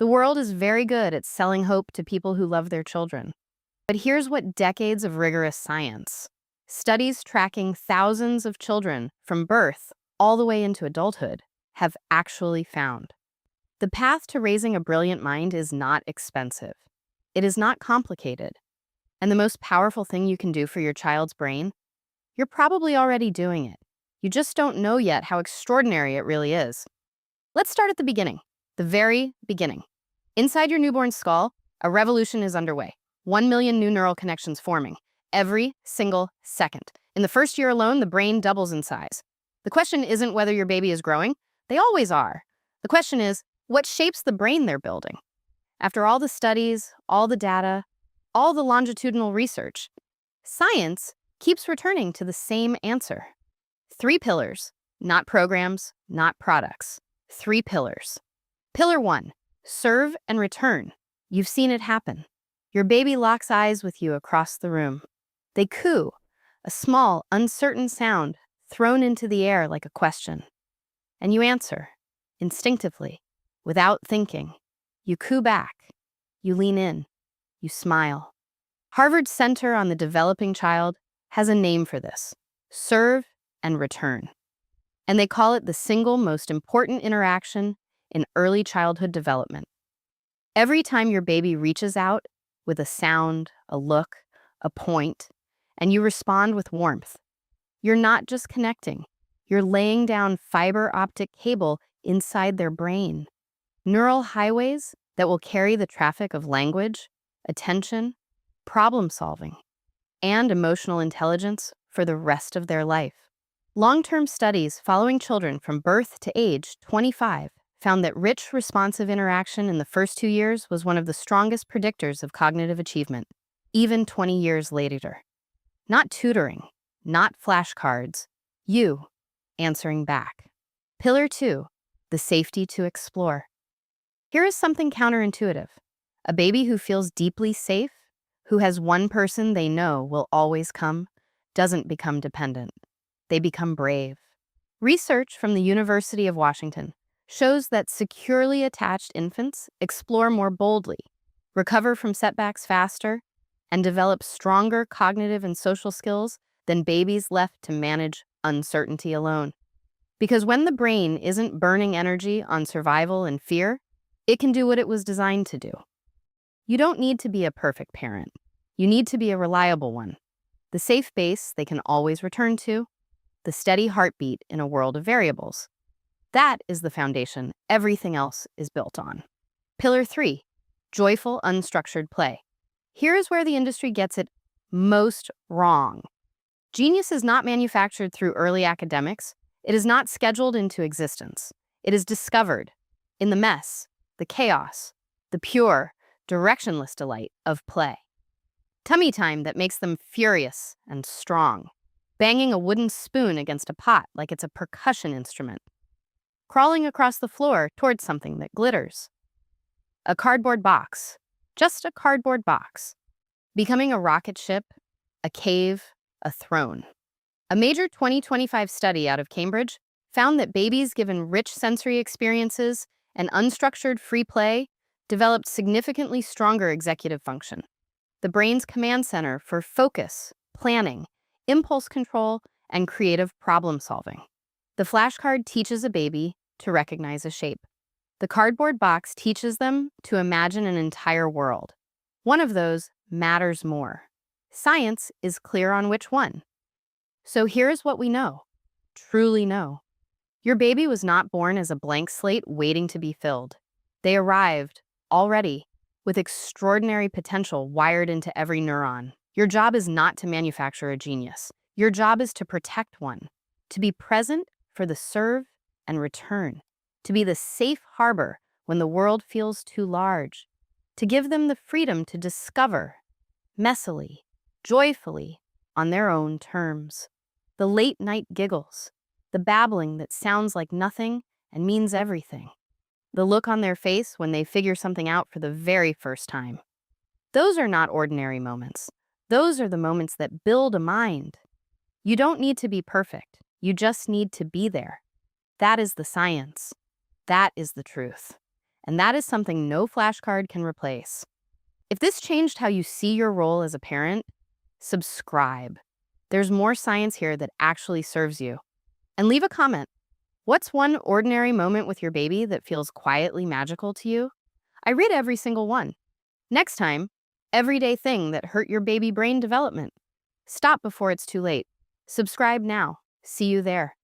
The world is very good at selling hope to people who love their children. But here's what decades of rigorous science, studies tracking thousands of children from birth all the way into adulthood, have actually found. The path to raising a brilliant mind is not expensive. It is not complicated. And the most powerful thing you can do for your child's brain, you're probably already doing it. You just don't know yet how extraordinary it really is. Let's start at the beginning, the very beginning. Inside your newborn skull, a revolution is underway. 1 million new neural connections forming every single second. In the first year alone, the brain doubles in size. The question isn't whether your baby is growing. They always are. The question is, what shapes the brain they're building? After all the studies, all the data, all the longitudinal research, science keeps returning to the same answer. 3 pillars, not programs, not products. 3 pillars. Pillar 1, serve and return. You've seen it happen. Your baby locks eyes with you across the room. They coo, a small, uncertain sound thrown into the air like a question. And you answer, instinctively, without thinking. You coo back. You lean in. You smile. Harvard's Center on the Developing Child has a name for this: serve and return. And they call it the single most important interaction in early childhood development. Every time your baby reaches out with a sound, a look, a point, and you respond with warmth, you're not just connecting, you're laying down fiber optic cable inside their brain. Neural highways that will carry the traffic of language, attention, problem solving, and emotional intelligence for the rest of their life. Long-term studies following children from birth to age 25 found that rich, responsive interaction in the first 2 years was one of the strongest predictors of cognitive achievement, even 20 years later. Not tutoring, not flashcards, you answering back. Pillar 2, the safety to explore. Here is something counterintuitive. A baby who feels deeply safe, who has one person they know will always come, doesn't become dependent. They become brave. Research from the University of Washington shows that securely attached infants explore more boldly, recover from setbacks faster, and develop stronger cognitive and social skills than babies left to manage uncertainty alone. Because when the brain isn't burning energy on survival and fear, it can do what it was designed to do. You don't need to be a perfect parent. You need to be a reliable one. The safe base they can always return to, the steady heartbeat in a world of variables. That is the foundation everything else is built on. Pillar 3, joyful, unstructured play. Here is where the industry gets it most wrong. Genius is not manufactured through early academics. It is not scheduled into existence. It is discovered in the mess, the chaos, the pure, directionless delight of play. Tummy time that makes them furious and strong. Banging a wooden spoon against a pot like it's a percussion instrument. Crawling across the floor towards something that glitters. A cardboard box, just a cardboard box. Becoming a rocket ship, a cave, a throne. A major 2025 study out of Cambridge found that babies given rich sensory experiences and unstructured free play developed significantly stronger executive function. The brain's command center for focus, planning, impulse control, and creative problem solving. The flashcard teaches a baby to recognize a shape. The cardboard box teaches them to imagine an entire world. One of those matters more. Science is clear on which one. So here's what we know, truly know. Your baby was not born as a blank slate waiting to be filled. They arrived, already, with extraordinary potential wired into every neuron. Your job is not to manufacture a genius. Your job is to protect one, to be present for the serve and return, to be the safe harbor when the world feels too large, to give them the freedom to discover, messily, joyfully, on their own terms. The late-night giggles, the babbling that sounds like nothing and means everything, the look on their face when they figure something out for the very first time. Those are not ordinary moments. Those are the moments that build a mind. You don't need to be perfect. You just need to be there. That is the science. That is the truth. and that is something no flashcard can replace. If this changed how you see your role as a parent, subscribe. There's more science here that actually serves you. And leave a comment. What's one ordinary moment with your baby that feels quietly magical to you? I read every single one. Next time, everyday thing that hurt your baby brain development. Stop before it's too late. Subscribe now. See you there.